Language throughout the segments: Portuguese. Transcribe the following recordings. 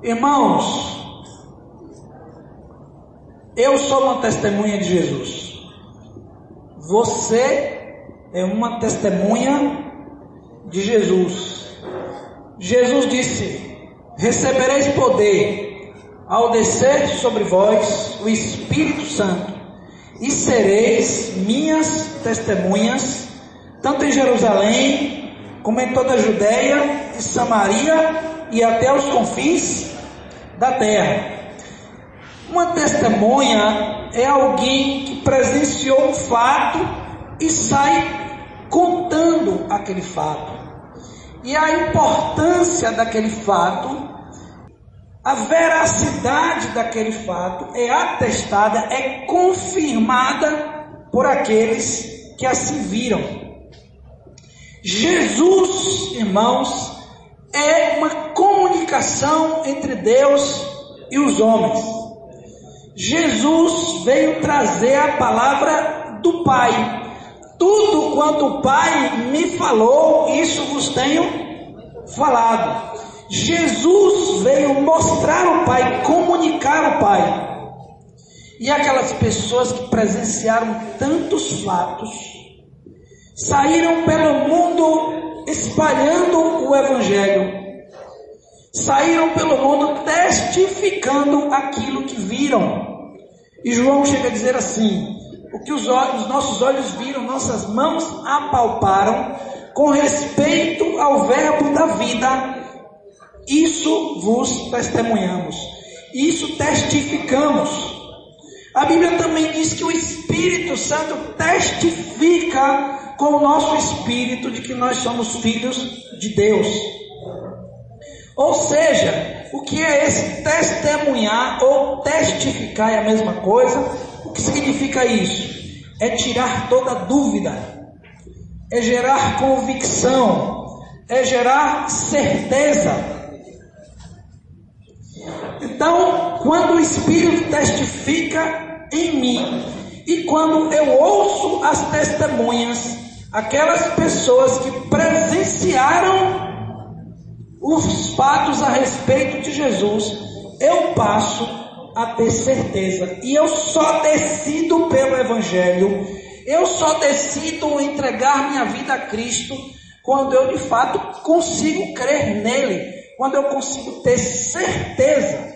Irmãos, eu sou uma testemunha de Jesus. Você é uma testemunha de Jesus. Jesus disse: recebereis poder ao descer sobre vós o Espírito Santo, e sereis minhas testemunhas, tanto em Jerusalém, como em toda a Judeia e Samaria e até os confins da terra. Uma testemunha é alguém que presenciou um fato e sai contando aquele fato. E a importância daquele fato, a veracidade daquele fato é atestada, é confirmada por aqueles que assim viram. Jesus, irmãos, é uma comunicação entre Deus e os homens. Jesus veio trazer a palavra do Pai. Tudo quanto o Pai me falou, isso vos tenho falado. Jesus veio mostrar o Pai, comunicar o Pai. E aquelas pessoas que presenciaram tantos fatos, saíram pelo mundo espalhando o Evangelho. Saíram pelo mundo testificando aquilo que viram. E João chega a dizer assim: o que os nossos olhos viram, nossas mãos apalparam, com respeito ao verbo da vida, isso vos testemunhamos, isso testificamos. A Bíblia também diz que o Espírito Santo testifica com o nosso espírito de que nós somos filhos de Deus. Ou seja, o que é esse testemunhar ou testificar? É a mesma coisa. O que significa isso? É tirar toda dúvida, é gerar convicção, é gerar certeza. Então, quando o Espírito testifica em mim, e quando eu ouço as testemunhas, aquelas pessoas que presenciaram os fatos a respeito de Jesus, eu passo a ter certeza. E eu só decido pelo Evangelho, eu só decido entregar minha vida a Cristo quando eu de fato consigo crer nele, quando eu consigo ter certeza.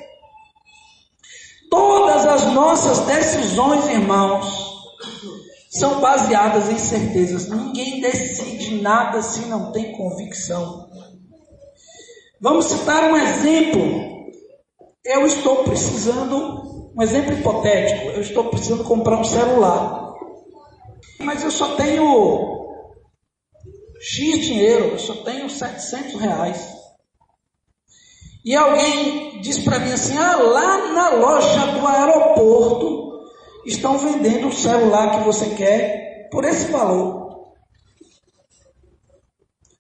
Todas as nossas decisões, irmãos, são baseadas em certezas. Ninguém decide nada se não tem convicção. Vamos citar um exemplo. Eu estou precisando, um exemplo hipotético, eu estou precisando comprar um celular, mas eu só tenho X dinheiro, eu só tenho R$700. E alguém diz para mim assim: lá na loja do aeroporto estão vendendo o celular que você quer por esse valor.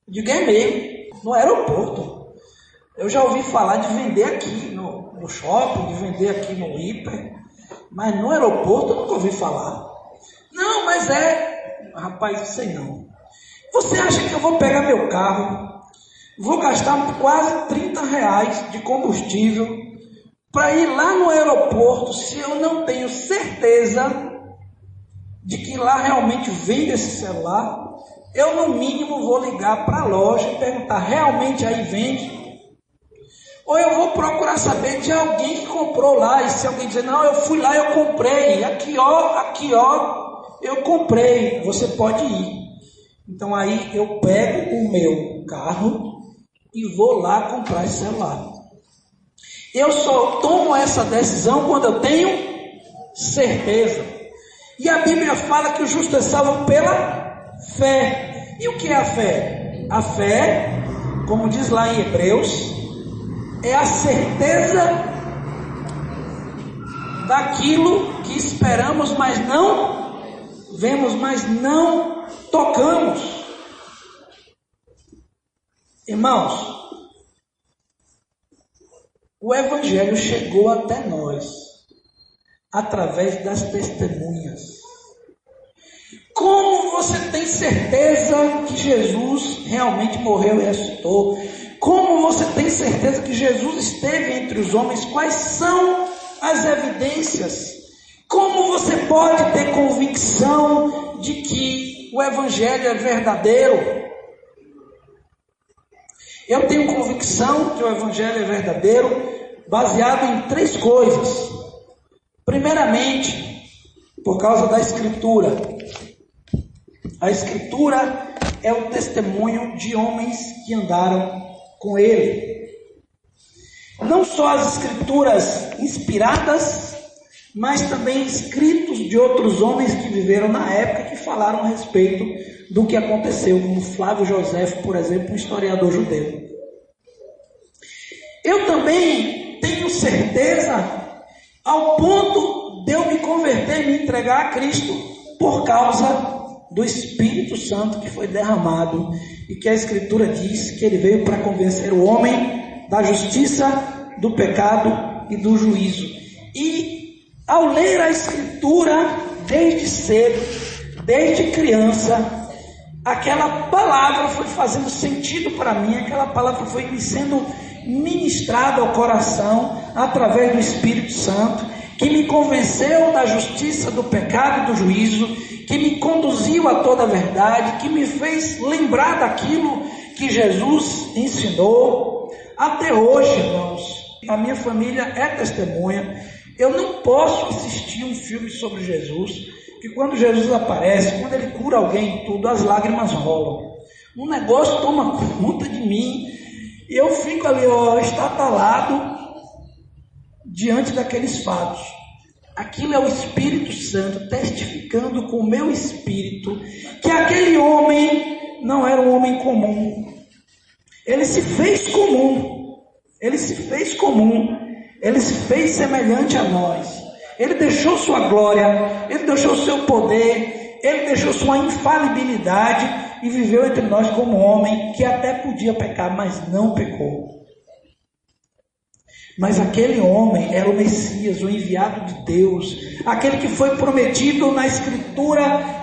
Eu digo: é mesmo, no aeroporto. Eu já ouvi falar de vender aqui no shopping, de vender aqui no hiper, mas no aeroporto eu nunca ouvi falar. Não, mas rapaz, sei não. Você acha que eu vou pegar meu carro, vou gastar quase R$30 de combustível para ir lá no aeroporto, se eu não tenho certeza de que lá realmente vende esse celular? Eu no mínimo vou ligar para a loja e perguntar: realmente aí vende? Ou eu vou procurar saber de alguém que comprou lá, e se alguém dizer: não, eu fui lá, eu comprei, aqui ó, eu comprei, você pode ir. Então aí eu pego o meu carro e vou lá comprar esse celular. Eu só tomo essa decisão quando eu tenho certeza. E a Bíblia fala que o justo é salvo pela fé. E o que é a fé? A fé, como diz lá em Hebreus, é a certeza daquilo que esperamos, mas não vemos, mas não tocamos. Irmãos, o Evangelho chegou até nós através das testemunhas. Como você tem certeza que Jesus realmente morreu e ressuscitou? Como você tem certeza que Jesus esteve entre os homens? Quais são as evidências? Como você pode ter convicção de que o Evangelho é verdadeiro? Eu tenho convicção que o Evangelho é verdadeiro baseado em 3 coisas. Primeiramente, por causa da Escritura. A Escritura é o testemunho de homens que andaram com Ele. Não só as Escrituras inspiradas, mas também escritos de outros homens que viveram na época e que falaram a respeito do que aconteceu, como Flávio Joséfo, por exemplo, um historiador judeu. Eu também tenho certeza, ao ponto de eu me converter e me entregar a Cristo, por causa do Espírito Santo que foi derramado, e que a Escritura diz que ele veio para convencer o homem da justiça, do pecado e do juízo. E ao ler a Escritura desde cedo, desde criança, aquela palavra foi fazendo sentido para mim, aquela palavra foi me sendo ministrada ao coração através do Espírito Santo, que me convenceu da justiça, do pecado e do juízo, que me conduziu a toda a verdade, que me fez lembrar daquilo que Jesus ensinou. Até hoje, irmãos, a minha família é testemunha. Eu não posso assistir um filme sobre Jesus, que quando Jesus aparece, quando ele cura alguém e tudo, as lágrimas rolam. Um negócio toma conta de mim, e eu fico ali, estatalado, diante daqueles fatos. Aquilo é o Espírito Santo testificando com o meu espírito que aquele homem não era um homem comum. Ele se fez comum. Ele se fez comum. Ele se fez semelhante a nós. Ele deixou sua glória. Ele deixou seu poder. Ele deixou sua infalibilidade e viveu entre nós como homem que até podia pecar, mas não pecou. Mas aquele homem era o Messias, o enviado de Deus, aquele que foi prometido na Escritura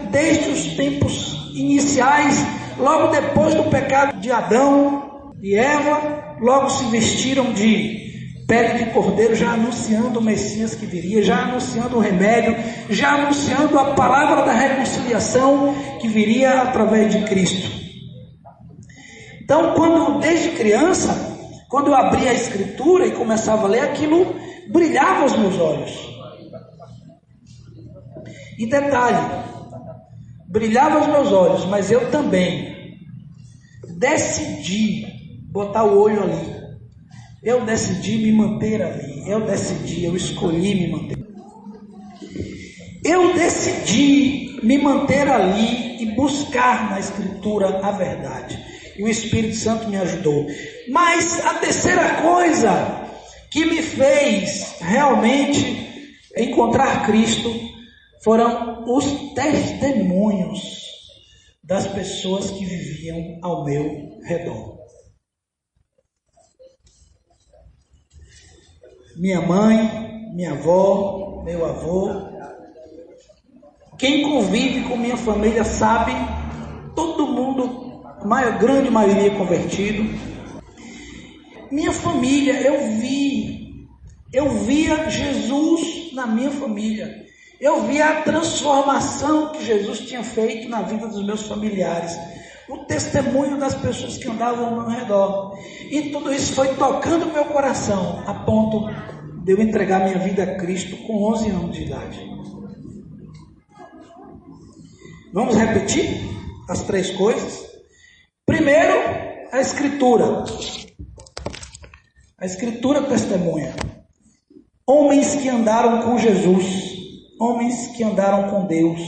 desde os tempos iniciais, logo depois do pecado de Adão e Eva, logo se vestiram de pele de cordeiro, já anunciando o Messias que viria, já anunciando o remédio, já anunciando a palavra da reconciliação que viria através de Cristo. Então, desde criança, quando eu abria a Escritura e começava a ler, aquilo brilhava aos meus olhos. E detalhe, brilhava aos meus olhos, mas eu também decidi botar o olho ali. Eu decidi me manter ali. Eu escolhi me manter. Eu decidi me manter ali e buscar na Escritura a verdade. E o Espírito Santo me ajudou. Mas a terceira coisa que me fez realmente encontrar Cristo foram os testemunhos das pessoas que viviam ao meu redor. Minha mãe, minha avó, meu avô. Quem convive com minha família sabe, todo mundo, a grande maioria convertido. Minha família, eu via Jesus na minha família. Eu via a transformação que Jesus tinha feito na vida dos meus familiares. O testemunho das pessoas que andavam ao meu redor. E tudo isso foi tocando meu coração, a ponto de eu entregar minha vida a Cristo com 11 anos de idade. Vamos repetir as 3 coisas? Primeiro, a Escritura. A Escritura testemunha. Homens que andaram com Jesus. Homens que andaram com Deus.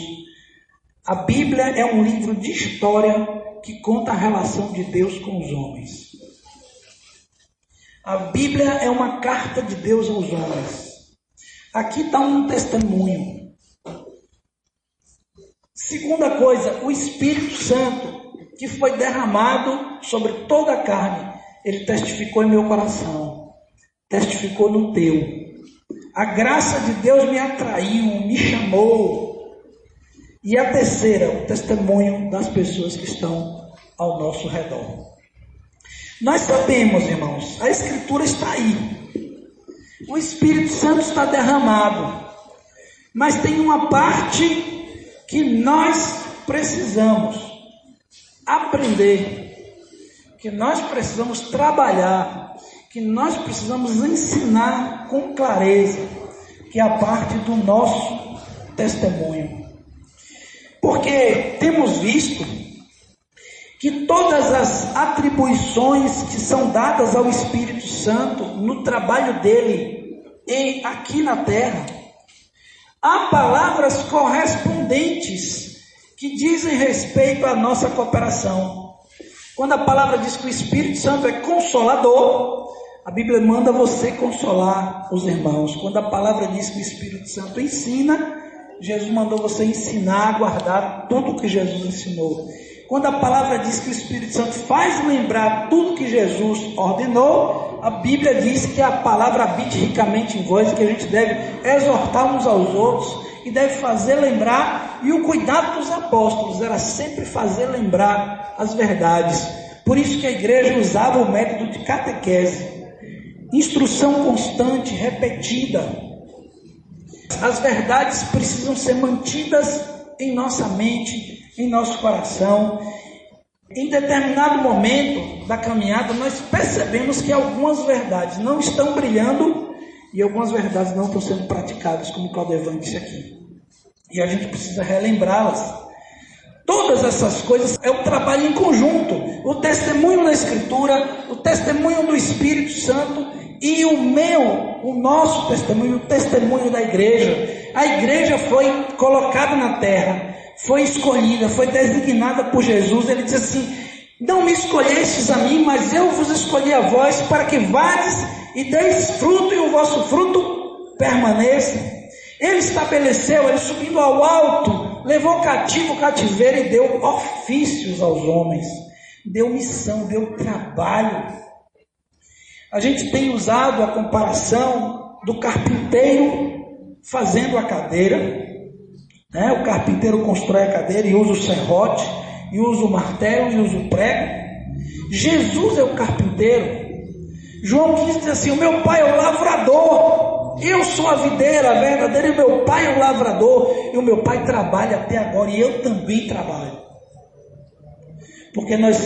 A Bíblia é um livro de história que conta a relação de Deus com os homens. A Bíblia é uma carta de Deus aos homens. Aqui está um testemunho. Segunda coisa, o Espírito Santo, que foi derramado sobre toda a carne, ele testificou em meu coração, testificou no teu. A graça de Deus me atraiu, me chamou. E a terceira, o testemunho das pessoas que estão ao nosso redor. Nós sabemos, irmãos, a Escritura está aí. O Espírito Santo está derramado. Mas tem uma parte que nós precisamos aprender, que nós precisamos trabalhar, que nós precisamos ensinar com clareza, que é a parte do nosso testemunho. Porque temos visto que todas as atribuições que são dadas ao Espírito Santo no trabalho dele aqui na terra, há palavras correspondentes que dizem respeito à nossa cooperação. Quando a palavra diz que o Espírito Santo é consolador, a Bíblia manda você consolar os irmãos. Quando a palavra diz que o Espírito Santo ensina, Jesus mandou você ensinar a guardar tudo o que Jesus ensinou. Quando a palavra diz que o Espírito Santo faz lembrar tudo que Jesus ordenou, a Bíblia diz que a palavra habite ricamente em vós, que a gente deve exortar uns aos outros e deve fazer lembrar. E o cuidado dos apóstolos era sempre fazer lembrar as verdades. Por isso que a igreja usava o método de catequese, instrução constante, repetida. As verdades precisam ser mantidas em nossa mente, em nosso coração. Em determinado momento da caminhada, nós percebemos que algumas verdades não estão brilhando e algumas verdades não estão sendo praticadas, como o Claudevan disse aqui. E a gente precisa relembrá-las. Todas essas coisas é um trabalho em conjunto. O testemunho da Escritura, o testemunho do Espírito Santo e o nosso testemunho, o testemunho da igreja. A igreja foi colocada na terra, foi escolhida, foi designada por Jesus. Ele diz assim: não me escolhestes a mim, mas eu vos escolhi a vós, para que vades e deis fruto, e o vosso fruto permaneça. Ele estabeleceu, ele subindo ao alto, levou cativo o cativeiro e deu ofícios aos homens, deu missão, deu trabalho. A gente tem usado a comparação do carpinteiro fazendo a cadeira, né? O carpinteiro constrói a cadeira e usa o serrote, e usa o martelo, e usa o prego. Jesus é o carpinteiro. João 15 diz assim: o meu pai é o lavrador, eu sou a videira verdadeira, e o meu pai é o lavrador, e o meu pai trabalha até agora, e eu também trabalho. Porque nós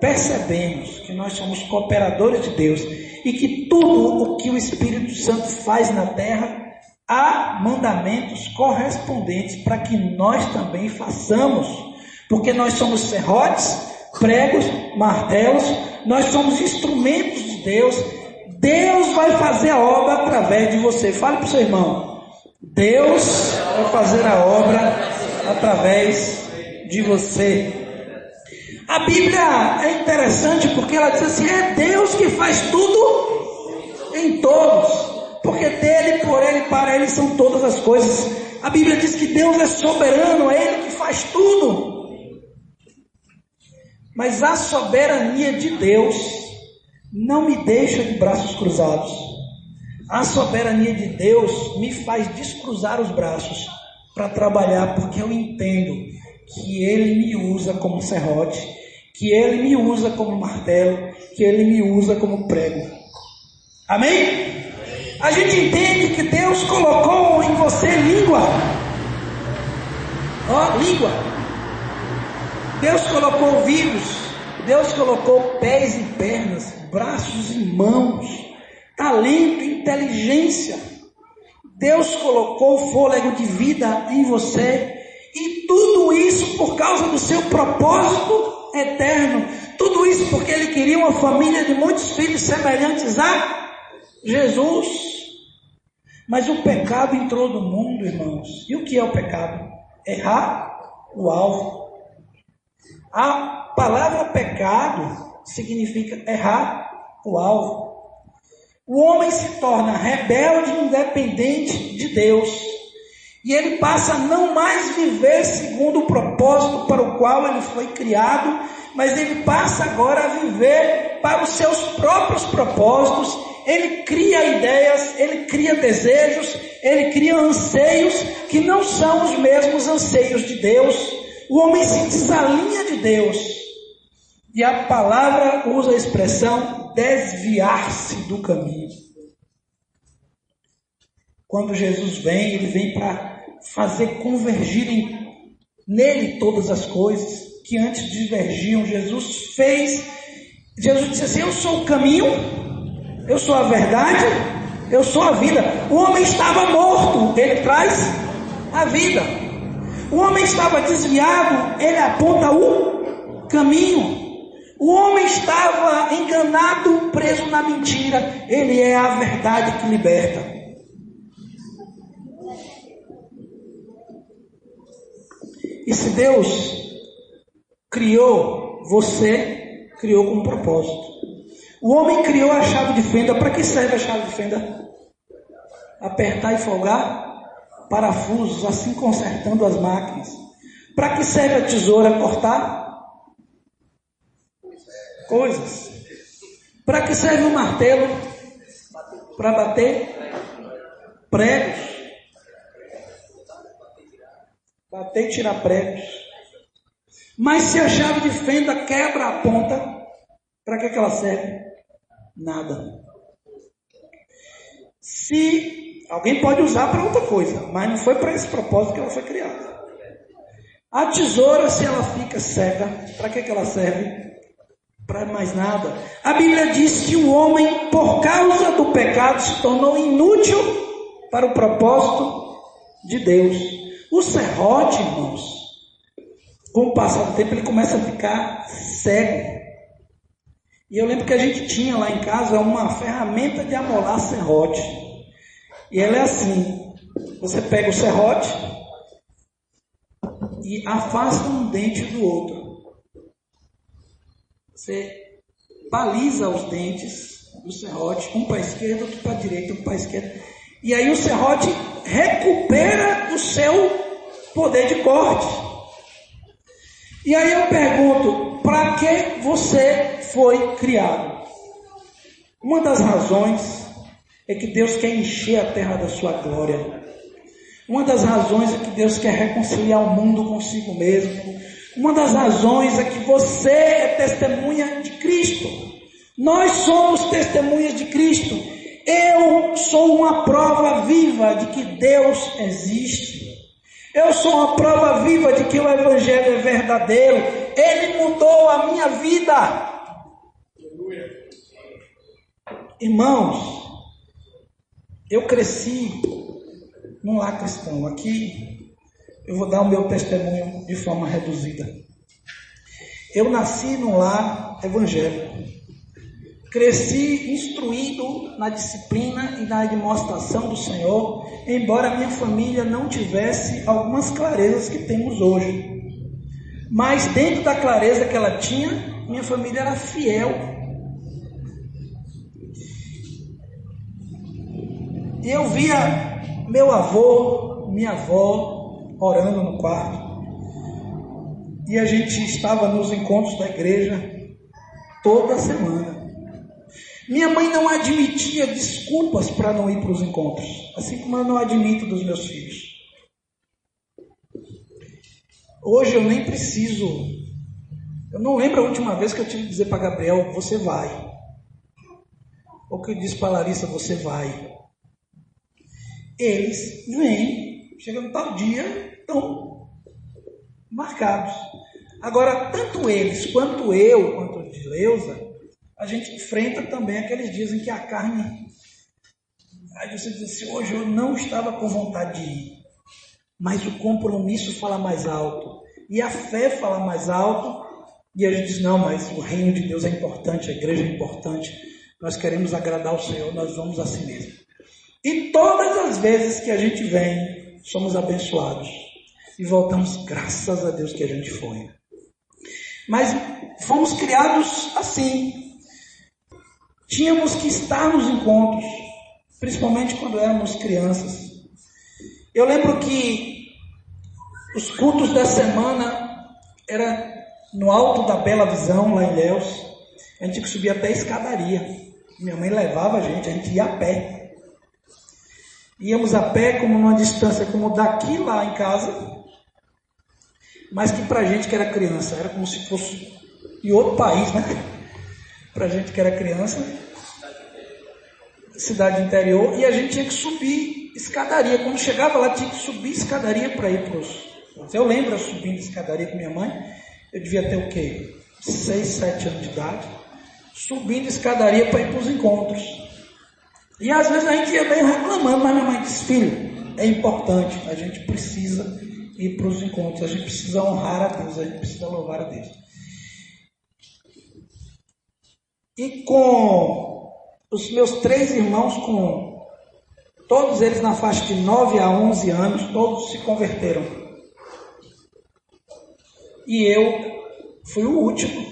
percebemos que nós somos cooperadores de Deus, e que tudo o que o Espírito Santo faz na terra, há mandamentos correspondentes para que nós também façamos, porque nós somos serrotes, pregos, martelos, nós somos instrumentos de Deus. Deus vai fazer a obra através de você. Fale para o seu irmão: Deus vai fazer a obra através de você. A Bíblia é interessante porque ela diz assim: é Deus que faz tudo em todos. Porque dele, por ele, para ele são todas as coisas. A Bíblia diz que Deus é soberano, é ele que faz tudo. Mas a soberania de Deus não me deixa de braços cruzados. A soberania de Deus me faz descruzar os braços para trabalhar, porque eu entendo que ele me usa como serrote, que ele me usa como martelo, que ele me usa como prego. Amém? A gente entende que Deus colocou em você língua. Língua. Deus colocou ouvidos. Deus colocou pés e pernas, braços e mãos, talento e inteligência. Deus colocou fôlego de vida em você. E tudo isso por causa do seu propósito eterno. Tudo isso porque Ele queria uma família de muitos filhos semelhantes a Jesus. Mas o pecado entrou no mundo, irmãos. E o que é o pecado? Errar o alvo. A palavra pecado significa errar o alvo. O homem se torna rebelde e independente de Deus. E ele passa a não mais viver segundo o propósito para o qual ele foi criado, mas ele passa agora a viver para os seus próprios propósitos. Ele cria ideias, ele cria desejos, ele cria anseios que não são os mesmos anseios de Deus. O homem se desalinha de Deus. E a palavra usa a expressão desviar-se do caminho. Quando Jesus vem, ele vem para fazer convergirem nele todas as coisas que antes divergiam. Jesus disse assim: eu sou o caminho, eu sou a verdade, eu sou a vida. O homem estava morto, ele traz a vida. O homem estava desviado, ele aponta o caminho. O homem estava enganado, preso na mentira, ele é a verdade que liberta. E se Deus criou, você criou com um propósito. O homem criou a chave de fenda. Para que serve a chave de fenda? Apertar e folgar parafusos, assim consertando as máquinas. Para que serve a tesoura? Cortar coisas. Para que serve o martelo? Para bater pregos. Bater e tirar pregos. Mas se a chave de fenda quebra a ponta, para que ela serve? Nada. Se alguém pode usar para outra coisa, mas não foi para esse propósito que ela foi criada. A tesoura, se ela fica cega, para que ela serve? Para mais nada. A Bíblia diz que o homem, por causa do pecado, se tornou inútil para o propósito de Deus. O serrote, irmãos, com o passar do tempo, ele começa a ficar cego. E eu lembro que a gente tinha lá em casa uma ferramenta de amolar serrote. E ela é assim: você pega o serrote e afasta um dente do outro. Você baliza os dentes do serrote, um para a esquerda, outro para a direita, um para a esquerda. E aí o serrote recupera o seu poder de corte. E aí eu pergunto: para que você foi criado? Uma das razões é que Deus quer encher a terra da sua glória. Uma das razões é que Deus quer reconciliar o mundo consigo mesmo. Uma das razões é que você é testemunha de Cristo. Nós somos testemunhas de Cristo. Eu sou uma prova viva de que Deus existe. Eu sou uma prova viva de que o Evangelho é verdadeiro. Ele mudou a minha vida. Irmãos, eu cresci num lar cristão. Aqui eu vou dar o meu testemunho de forma reduzida. Eu nasci num lar evangélico. Cresci instruído na disciplina e na demonstração do Senhor, embora minha família não tivesse algumas clarezas que temos hoje. Mas dentro da clareza que ela tinha, minha família era fiel. E eu via meu avô, minha avó, orando no quarto. E a gente estava nos encontros da igreja toda semana. Minha mãe não admitia desculpas para não ir para os encontros, assim como eu não admito dos meus filhos. Hoje eu nem preciso. Eu não lembro a última vez que eu tive que dizer para Gabriel: você vai. Ou que eu disse para Larissa: você vai. Eles vêm, chegam no tal dia, estão marcados. Agora, tanto eles, quanto eu, quanto a Dileuza, a gente enfrenta também aqueles dias em que a carne... Aí você diz assim: hoje eu não estava com vontade de ir, mas o compromisso fala mais alto, e a fé fala mais alto, e a gente diz: não, mas o reino de Deus é importante, a igreja é importante, nós queremos agradar o Senhor, nós vamos assim mesmo. E todas as vezes que a gente vem, somos abençoados, e voltamos, graças a Deus que a gente foi. Mas fomos criados assim. Tínhamos que estar nos encontros, principalmente quando éramos crianças. Eu lembro que os cultos da semana era no alto da Bela Visão, lá em Ilhéus. A gente tinha que subir até a escadaria. Minha mãe levava a gente ia a pé. Íamos a pé como numa distância como daqui lá em casa, mas que pra gente que era criança, era como se fosse em outro país, né? Pra gente que era criança, cidade interior, e a gente tinha que subir escadaria. Quando chegava lá, tinha que subir escadaria para ir para os... Eu lembro eu subindo escadaria com minha mãe, eu devia ter o quê? 6, 7 anos de idade, subindo escadaria para ir para os encontros. E às vezes a gente ia bem reclamando, mas minha mãe disse: filho, é importante, a gente precisa ir para os encontros, a gente precisa honrar a Deus, a gente precisa louvar a Deus. E com os meus 3 irmãos, com todos eles na faixa de 9 a 11 anos, todos se converteram. E eu fui o último.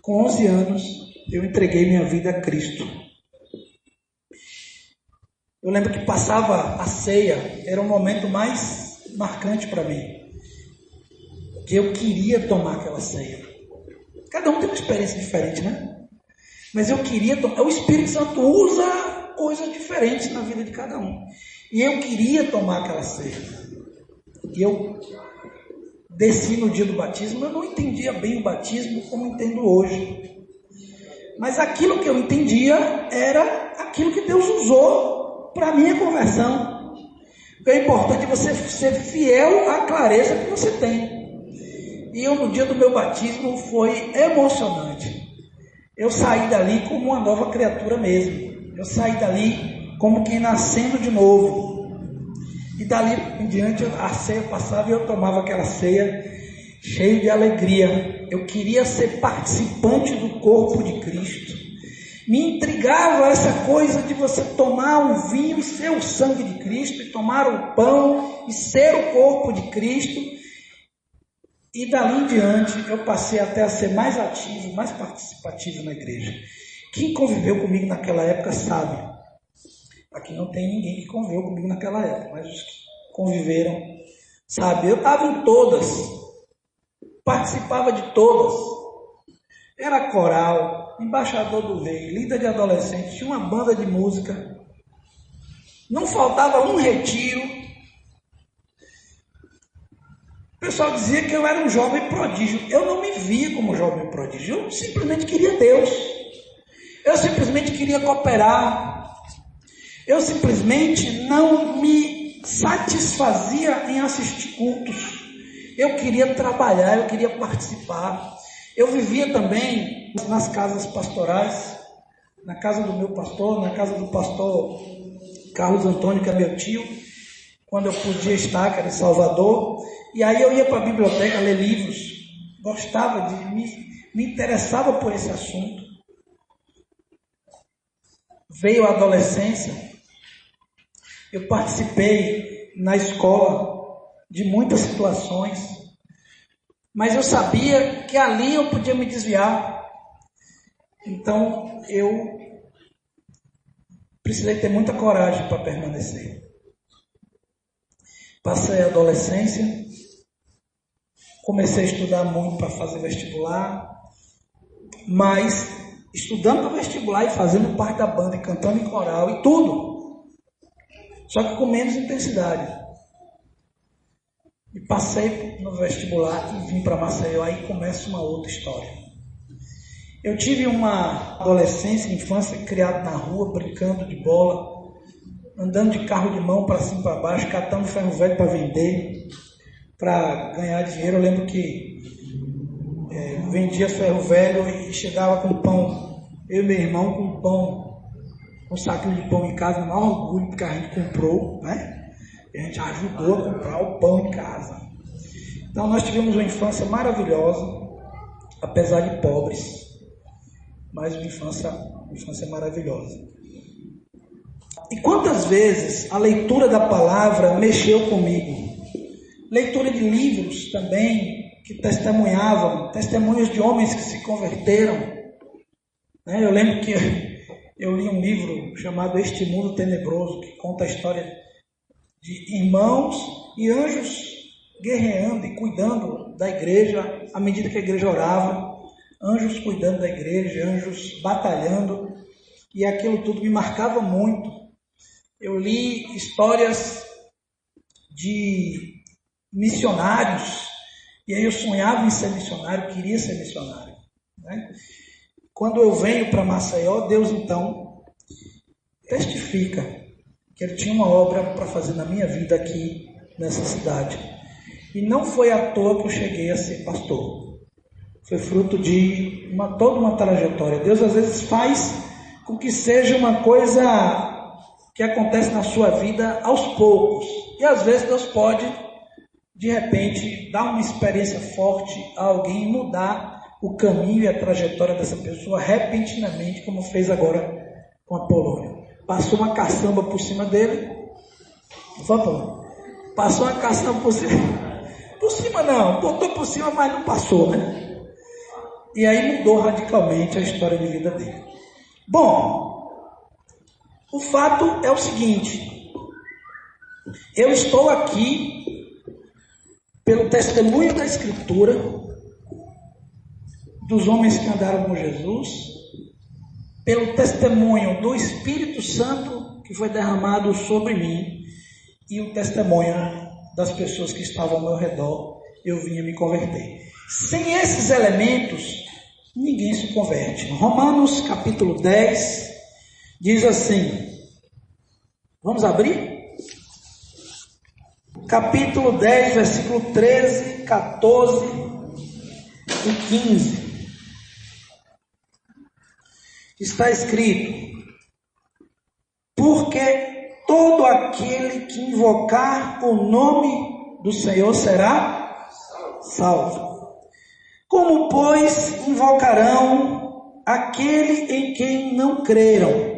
Com 11 anos, eu entreguei minha vida a Cristo. Eu lembro que passava a ceia, era o momento mais marcante para mim. Que eu queria tomar aquela ceia. Cada um tem uma experiência diferente, né? Mas eu queria tomar. O Espírito Santo usa coisas diferentes na vida de cada um. E eu queria tomar aquela ceia. E eu desci no dia do batismo. Eu não entendia bem o batismo como entendo hoje. Mas aquilo que eu entendia era aquilo que Deus usou para a minha conversão. É importante você ser fiel à clareza que você tem. E eu, no dia do meu batismo, foi emocionante. Eu saí dali como uma nova criatura mesmo. Eu saí dali como quem nascendo de novo. E dali em diante a ceia passava e eu tomava aquela ceia cheio de alegria. Eu queria ser participante do corpo de Cristo. Me intrigava essa coisa de você tomar um vinho e ser o sangue de Cristo, e tomar o pão e ser o corpo de Cristo. E dali em diante eu passei até a ser mais ativo, mais participativo na igreja. Quem conviveu comigo naquela época sabe. Aqui não tem ninguém que conviveu comigo naquela época, mas os que conviveram sabem. Eu estava em todas, participava de todas. Era coral, embaixador do rei, líder de adolescentes, tinha uma banda de música. Não faltava um retiro. O pessoal dizia que eu era um jovem prodígio. Eu não me via como jovem prodígio. Eu simplesmente queria Deus. Eu simplesmente queria cooperar. Eu simplesmente não me satisfazia em assistir cultos. Eu queria trabalhar, eu queria participar. Eu vivia também nas casas pastorais, na casa do meu pastor, na casa do pastor Carlos Antônio, que é meu tio, quando eu podia estar, que era em Salvador. E aí eu ia para a biblioteca ler livros, gostava de, me interessava por esse assunto. Veio a adolescência, eu participei na escola de muitas situações, mas eu sabia que ali eu podia me desviar. Então eu precisei ter muita coragem para permanecer. Passei a adolescência, comecei a estudar muito para fazer vestibular, mas estudando para vestibular e fazendo parte da banda e cantando em coral e tudo, só que com menos intensidade. E passei no vestibular e vim para Maceió, aí começa uma outra história. Eu tive uma adolescência, infância criada na rua, brincando de bola, andando de carro de mão para cima e para baixo, catando ferro velho para vender, para ganhar dinheiro. Eu lembro que vendia ferro velho e chegava com pão, eu e meu irmão com pão, um saquinho de pão em casa, no maior orgulho, porque a gente comprou, né? A gente ajudou a comprar o pão em casa. Então nós tivemos uma infância maravilhosa, apesar de pobres, mas uma infância maravilhosa. E quantas vezes a leitura da palavra mexeu comigo? Leitura de livros também, que testemunhavam, testemunhos de homens que se converteram. Eu lembro que eu li um livro chamado Este Mundo Tenebroso, que conta a história de irmãos e anjos guerreando e cuidando da igreja à medida que a igreja orava. Anjos cuidando da igreja, anjos batalhando, e aquilo tudo me marcava muito. Eu li histórias de missionários, e aí eu sonhava em ser missionário, queria ser missionário. né? Quando eu venho para Maceió, Deus então testifica que Ele tinha uma obra para fazer na minha vida aqui nessa cidade. E não foi à toa que eu cheguei a ser pastor. Foi fruto de toda uma trajetória. Deus às vezes faz com que seja uma coisa que acontece na sua vida aos poucos. E às vezes Deus pode, de repente, dar uma experiência forte a alguém e mudar o caminho e a trajetória dessa pessoa repentinamente, como fez agora com Apolônio. Passou uma caçamba por cima dele. Passou uma caçamba por cima. Por cima não, botou por cima, mas não passou, né? E aí mudou radicalmente a história de vida dele. Bom, o fato é o seguinte: eu estou aqui pelo testemunho da Escritura, dos homens que andaram com Jesus, pelo testemunho do Espírito Santo que foi derramado sobre mim e o testemunho das pessoas que estavam ao meu redor, eu vinha me converter. Sem esses elementos, ninguém se converte. Romanos capítulo 10 diz assim, vamos abrir? Capítulo 10, versículo 13, 14 e 15. Está escrito: porque todo aquele que invocar o nome do Senhor será salvo. Como, pois, invocarão aquele em quem não creram?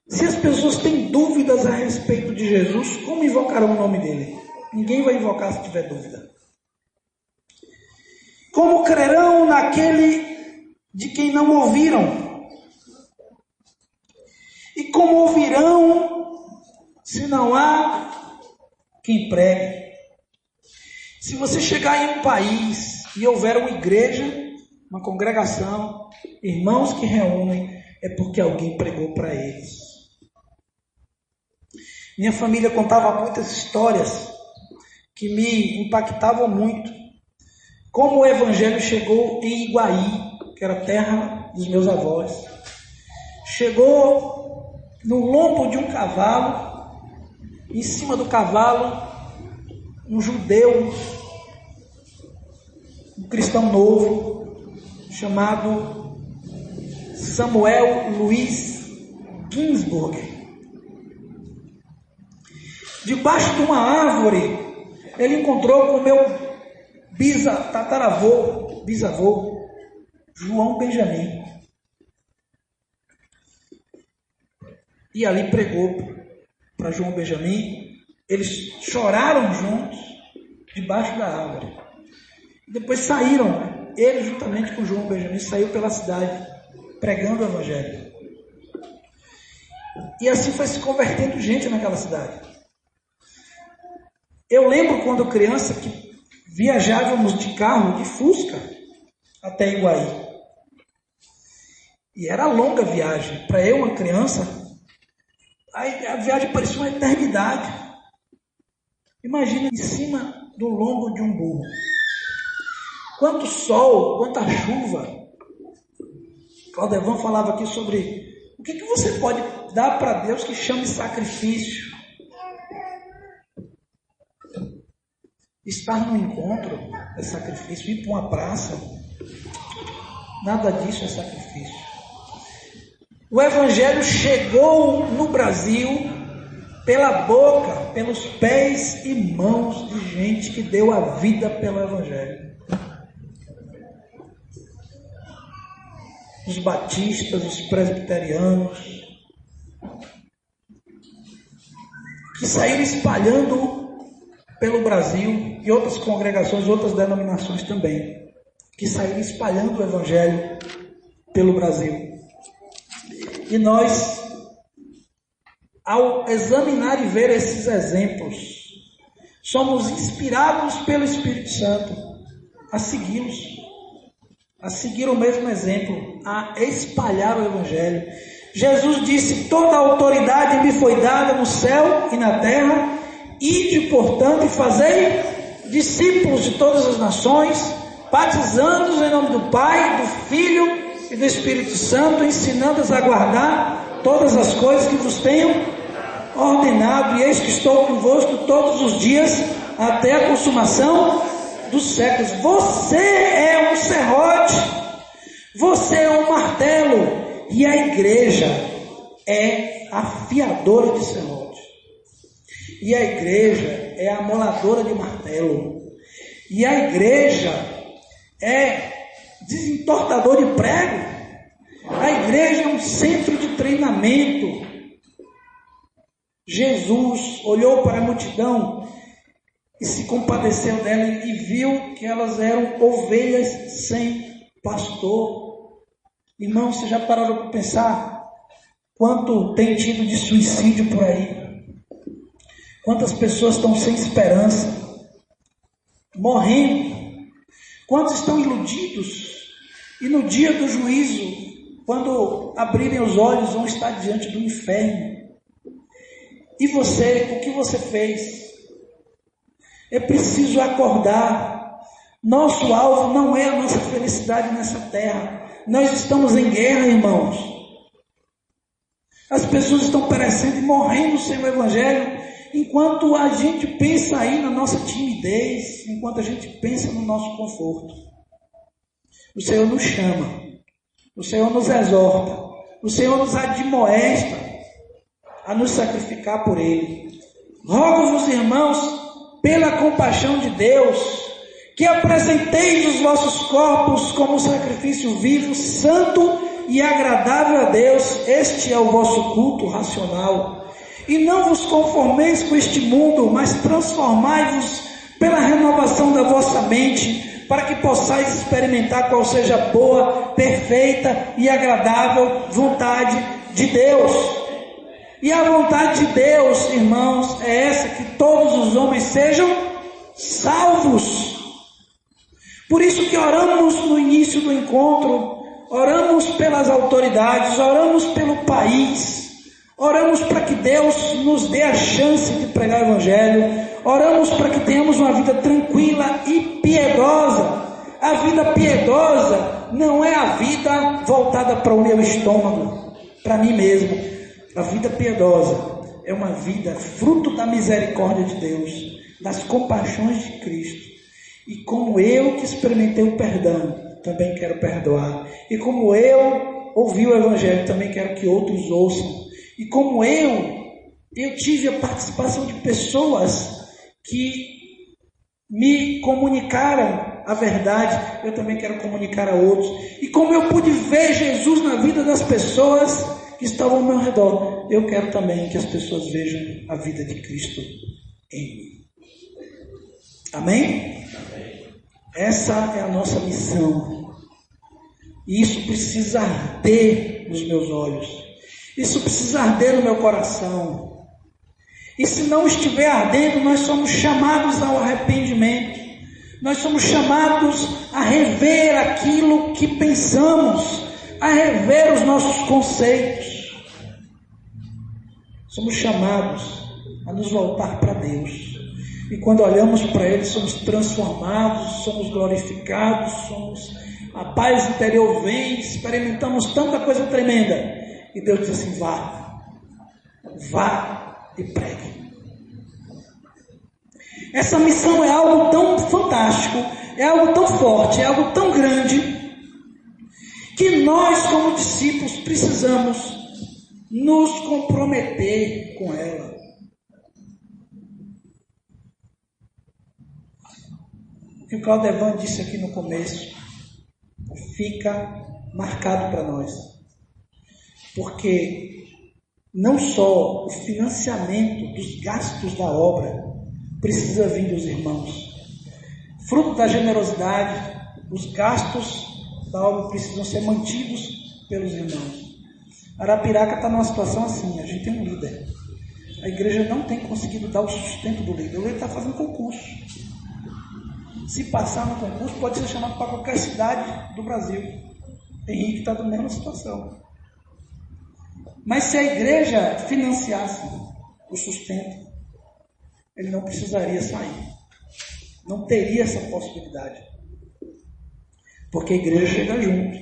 Se as pessoas têm dúvidas a respeito de Jesus, como invocarão o nome dele? Ninguém vai invocar se tiver dúvida. Como crerão naquele de quem não ouviram? E como ouvirão se não há quem pregue? Se você chegar em um país e houver uma igreja, uma congregação, irmãos que reúnem, é porque alguém pregou para eles. Minha família contava muitas histórias que me impactavam muito. Como o evangelho chegou em Iguaí, que era a terra dos meus avós. Chegou no lombo de um cavalo, em cima do cavalo, um judeu, um cristão novo, chamado Samuel Luiz Ginsburg. Debaixo de uma árvore, ele encontrou com o meu bisavô, João Benjamin. E ali pregou para João Benjamin. Eles choraram juntos, debaixo da árvore. Depois saíram, ele juntamente com João Benjamin, saiu pela cidade, pregando o evangelho. E assim foi se convertendo gente naquela cidade. Eu lembro quando criança que viajávamos de carro, de Fusca, até Iguaí. E era longa a viagem. Para eu, uma criança, a viagem parecia uma eternidade. Imagina em cima do lombo de um burro. Quanto sol, quanta chuva. Claudevan falava aqui sobre o que você pode dar para Deus que chame sacrifício. Estar no encontro é sacrifício. Ir para uma praça, nada disso é sacrifício. O evangelho chegou no Brasil pela boca, pelos pés e mãos de gente que deu a vida pelo evangelho. Os batistas, os presbiterianos, que saíram espalhando pelo Brasil, e outras congregações, outras denominações também, que saíram espalhando o evangelho pelo Brasil. E nós, ao examinar e ver esses exemplos, somos inspirados pelo Espírito Santo a segui-los, a seguir o mesmo exemplo, a espalhar o evangelho. Jesus disse: toda a autoridade me foi dada no céu e na terra. Ide, portanto, e fazei discípulos de todas as nações, batizando-os em nome do Pai, do Filho e do Espírito Santo, ensinando-os a guardar todas as coisas que vos tenho ordenado, e eis que estou convosco todos os dias, até a consumação dos séculos. Você é um serrote, você é um martelo, e a igreja é afiadora de serrote, e a igreja é amoladora de martelo, e a igreja é desentortador de prego. A igreja é um centro de treinamento. Jesus olhou para a multidão e se compadeceu dela e viu que elas eram ovelhas sem pastor. Irmão, você já parou para pensar quanto tem tido de suicídio por aí? Quantas pessoas estão sem esperança, morrendo? Quantos estão iludidos? E no dia do juízo, quando abrirem os olhos, vão estar diante do inferno. E você, o que você fez? É preciso acordar. Nosso alvo não é a nossa felicidade nessa terra. Nós estamos em guerra, irmãos. As pessoas estão perecendo e morrendo sem o Evangelho, enquanto a gente pensa aí na nossa timidez, enquanto a gente pensa no nosso conforto. O Senhor nos chama, o Senhor nos exorta, o Senhor nos admoesta a nos sacrificar por Ele. Rogo-vos, irmãos, pela compaixão de Deus, que apresenteis os vossos corpos como sacrifício vivo, santo e agradável a Deus. Este é o vosso culto racional. E não vos conformeis com este mundo, mas transformai-vos pela renovação da vossa mente, para que possais experimentar qual seja a boa, perfeita e agradável vontade de Deus. E a vontade de Deus, irmãos, é essa: que todos os homens sejam salvos. Por isso que oramos no início do encontro, oramos pelas autoridades, oramos pelo país, oramos para que Deus nos dê a chance de pregar o Evangelho, oramos para que tenhamos uma vida tranquila e piedosa. A vida piedosa não é a vida voltada para o meu estômago, para mim mesmo. A vida piedosa é uma vida fruto da misericórdia de Deus, das compaixões de Cristo. E como eu que experimentei o perdão, também quero perdoar. E como eu ouvi o Evangelho, também quero que outros ouçam. E como eu tive a participação de pessoas que me comunicaram a verdade, eu também quero comunicar a outros. E como eu pude ver Jesus na vida das pessoas que estavam ao meu redor, eu quero também que as pessoas vejam a vida de Cristo em mim. Amém? Essa é a nossa missão. E isso precisa arder nos meus olhos. Isso precisa arder no meu coração. E se não estiver ardendo, nós somos chamados ao arrependimento. Nós somos chamados a rever aquilo que pensamos, a rever os nossos conceitos. Somos chamados a nos voltar para Deus. E quando olhamos para Ele, somos transformados, somos glorificados, a paz interior vem, experimentamos tanta coisa tremenda. E Deus diz assim: vá e pregue. Essa missão é algo tão fantástico, é algo tão forte, é algo tão grande, que nós, como discípulos, precisamos nos comprometer com ela. O que o Claudevan disse aqui no começo fica marcado para nós, porque não só o financiamento dos gastos da obra precisa vir dos irmãos, fruto da generosidade, os gastos da obra precisam ser mantidos pelos irmãos. Arapiraca está numa situação assim: a gente tem um líder, a igreja não tem conseguido dar o sustento do líder. O líder está fazendo concurso. Se passar no concurso, pode ser chamado para qualquer cidade do Brasil. Henrique está na mesma situação. Mas se a igreja financiasse o sustento, ele não precisaria sair. Não teria essa possibilidade. porque a igreja chega junto.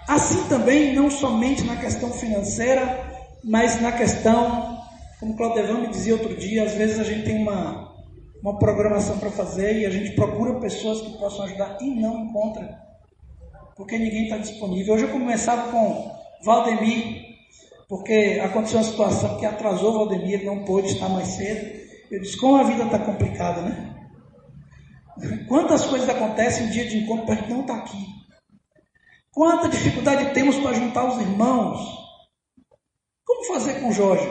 Assim também, não somente na questão financeira, mas na questão, como Claudevan me dizia outro dia, às vezes a gente tem uma programação para fazer e a gente procura pessoas que possam ajudar e não encontra, porque ninguém está disponível. Hoje eu começava com Valdemir, porque aconteceu uma situação que atrasou o Valdemir, ele não pôde estar mais cedo. Eu disse, como a vida está complicada, né? Quantas coisas acontecem em dia de encontro para a gente não estar aqui. Quanta dificuldade temos para juntar os irmãos. Como fazer com o Jorge?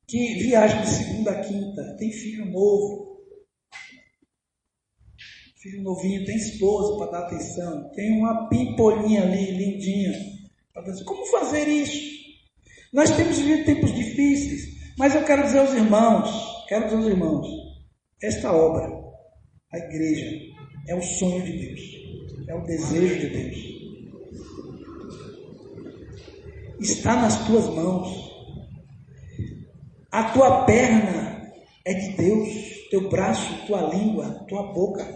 Que viaja de segunda a quinta, tem filho novo. Filho novinho, tem esposa para dar atenção. Tem uma pimpolinha ali, lindinha. Como fazer isso? Nós temos vivido tempos difíceis, mas eu quero dizer aos irmãos, esta obra, a igreja, é o sonho de Deus, é o desejo de Deus. Está nas tuas mãos. A tua perna é de Deus, teu braço, tua língua, tua boca,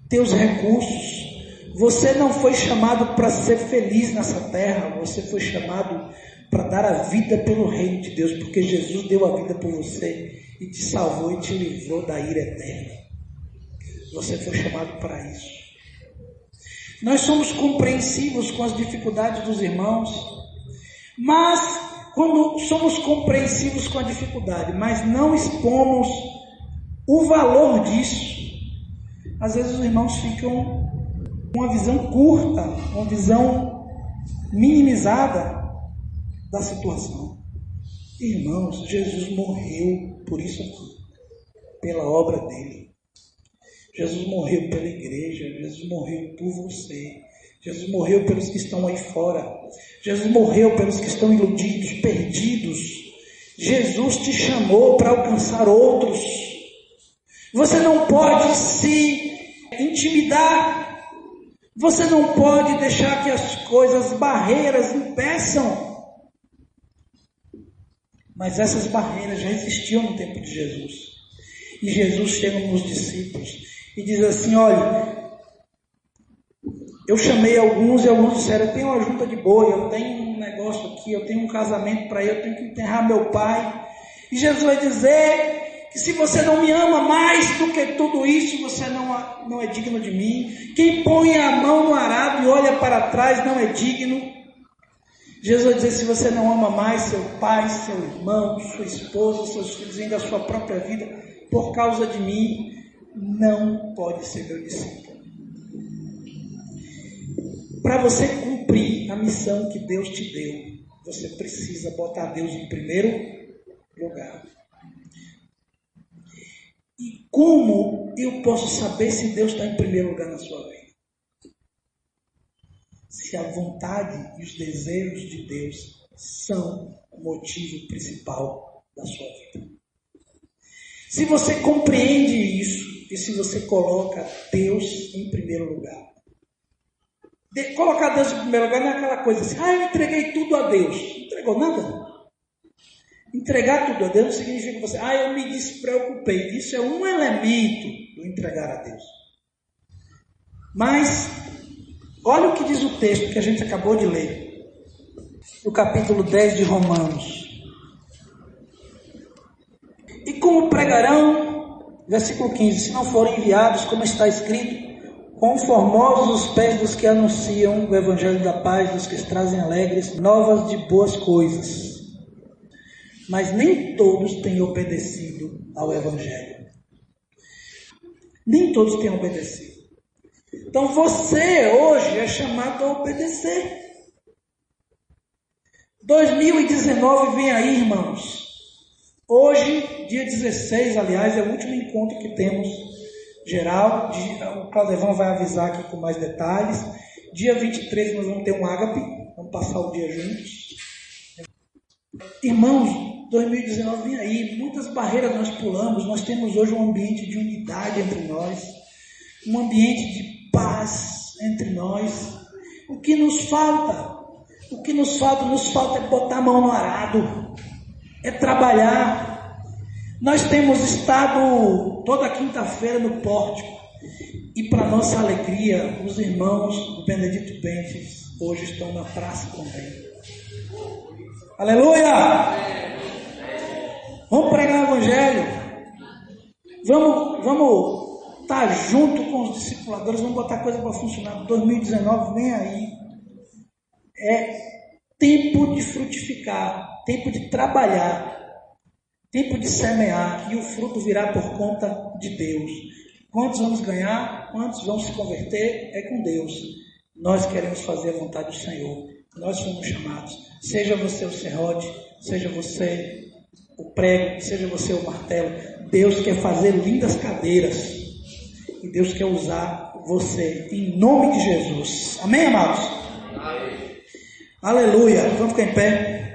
teus recursos. Você não foi chamado para ser feliz nessa terra, você foi chamado para dar a vida pelo reino de Deus, porque Jesus deu a vida por você e te salvou e te livrou da ira eterna. Você foi chamado para isso. Nós somos compreensivos com as dificuldades dos irmãos, mas quando somos compreensivos com a dificuldade, mas não expomos o valor disso, às vezes os irmãos ficam com uma visão curta, uma visão minimizada da situação. Irmãos, Jesus morreu por isso aqui, pela obra dele. Jesus morreu pela igreja, Jesus morreu por você. Jesus morreu pelos que estão aí fora. Jesus morreu pelos que estão iludidos, perdidos. Jesus te chamou para alcançar outros. Você não pode se intimidar. Você não pode deixar que as coisas, as barreiras impeçam. Mas essas barreiras já existiam no tempo de Jesus. E Jesus chega nos discípulos e diz assim, olha, eu chamei alguns e alguns disseram, eu tenho uma junta de boi, eu tenho um negócio aqui, eu tenho um casamento para ir, eu tenho que enterrar meu pai. E Jesus vai dizer que se você não me ama mais do que tudo isso, você não é digno de mim. Quem põe a mão no arado e olha para trás não é digno. Jesus vai dizer, se você não ama mais seu pai, seu irmão, sua esposa, seus filhos, ainda a sua própria vida, por causa de mim, não pode ser meu discípulo. Para você cumprir a missão que Deus te deu, você precisa botar Deus em primeiro lugar. E como eu posso saber se Deus está em primeiro lugar na sua vida? Se a vontade e os desejos de Deus são o motivo principal da sua vida. Se você compreende isso e se você coloca Deus em primeiro lugar. Colocar Deus em primeiro lugar não é aquela coisa assim, eu entreguei tudo a Deus. Não entregou nada. Entregar tudo a Deus não significa que você, eu me despreocupei. Isso é um elemento do entregar a Deus. Mas, olha o que diz o texto que a gente acabou de ler. No capítulo 10 de Romanos. E como pregarão, versículo 15, se não forem enviados, como está escrito, quão formosos os pés dos que anunciam o evangelho da paz, dos que trazem alegres novas de boas coisas. Mas nem todos têm obedecido ao evangelho. Nem todos têm obedecido. Então você hoje é chamado a obedecer. 2019 vem aí, irmãos. Hoje, dia 16, aliás, é o último encontro que temos geral. O Claudevan vai avisar aqui com mais detalhes. Dia 23 nós vamos ter um ágape. Vamos passar o dia juntos. Irmãos, 2019 vem aí. Muitas barreiras nós pulamos. Nós temos hoje um ambiente de unidade entre nós. Um ambiente de paz entre nós. O que nos falta? O que nos falta é botar a mão no arado. É trabalhar. Nós temos estado toda quinta-feira no pórtico. E para nossa alegria, os irmãos do Benedito Bentes hoje estão na praça também. Aleluia! Vamos pregar o Evangelho. Vamos estar junto com os discipuladores. Vamos botar coisa para funcionar. 2019 vem aí. É tempo de frutificar, tempo de trabalhar, tempo de semear, e o fruto virá por conta de Deus. Quantos vamos ganhar? Quantos vão se converter? É com Deus. Nós queremos fazer a vontade do Senhor. Nós fomos chamados. Seja você o serrote, seja você o prego, seja você o martelo. Deus quer fazer lindas cadeiras. E Deus quer usar você em nome de Jesus. Amém, amados? Amém. Aleluia. Vamos ficar em pé.